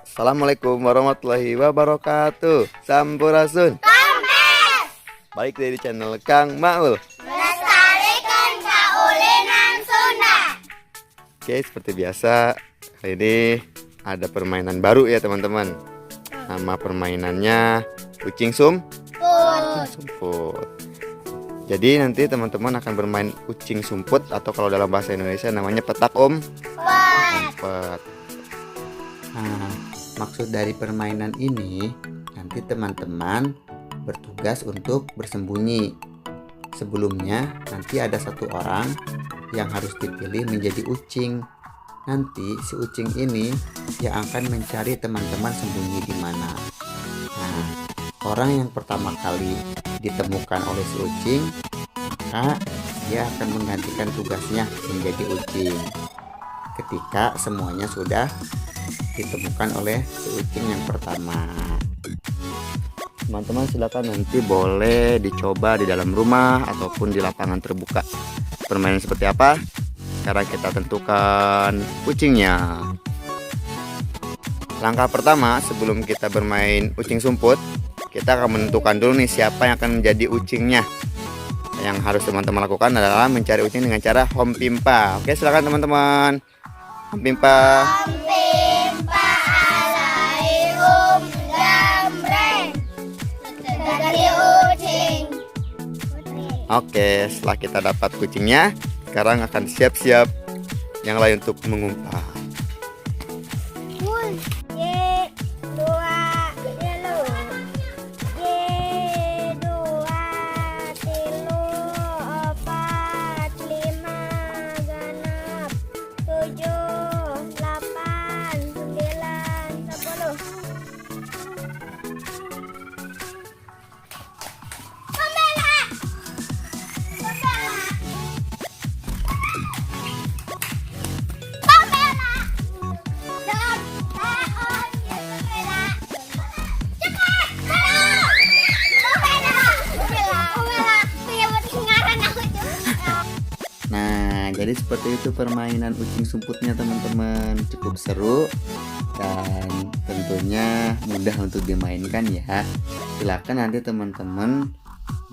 Assalamualaikum warahmatullahi wabarakatuh. Sampurasun. Sampai Balik dari channel Kang Maul. melestarikan keulenan Sunda. Oke, seperti biasa kali ini ada permainan baru ya teman-teman. Nama permainannya kucing sumput. Jadi nanti teman-teman akan bermain kucing sumput atau kalau dalam bahasa Indonesia namanya petak umpet. Nah, maksud dari permainan ini nanti teman-teman bertugas untuk bersembunyi. Sebelumnya nanti ada satu orang yang harus dipilih menjadi ucing. Nanti si ucing ini yang akan mencari teman-teman sembunyi di mana. Nah, orang yang pertama kali ditemukan oleh si ucing, maka dia akan menggantikan tugasnya menjadi ucing. Ketika semuanya sudah ditemukan oleh si ucing yang pertama. Teman-teman silakan nanti boleh dicoba di dalam rumah ataupun di lapangan terbuka. Permainan seperti apa? Sekarang kita tentukan kucingnya. Langkah pertama sebelum kita bermain kucing sumput, kita akan menentukan dulu nih siapa yang akan menjadi ucingnya. Yang harus teman-teman lakukan adalah mencari ucing dengan cara home pimpa. Oke, silakan teman-teman. Home pimpa. Pimpa alaihum gambreng dari ucing. Oke, setelah kita dapat kucingnya, sekarang akan siap-siap yang lain untuk mengumpat. Ye dua tilu, ye dua tilu, opat lima genap, tujuh delapan sembilan sepuluh. Nah, jadi seperti itu permainan kucing sumputnya teman-teman. Cukup seru dan tentunya mudah untuk dimainkan ya. Silakan nanti teman-teman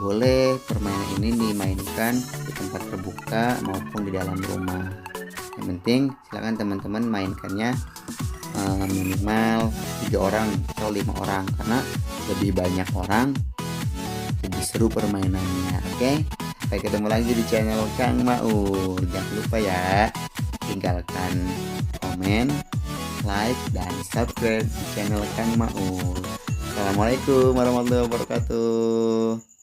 boleh permainan ini dimainkan di tempat terbuka maupun di dalam rumah. Yang penting silakan teman-teman mainkannya minimal 3 orang atau 5 orang, karena lebih banyak orang lebih seru permainannya. Oke, sampai ketemu lagi di channel Kang Maul. Jangan lupa ya, tinggalkan komen, like, dan subscribe di channel Kang Maul. Assalamualaikum warahmatullahi wabarakatuh.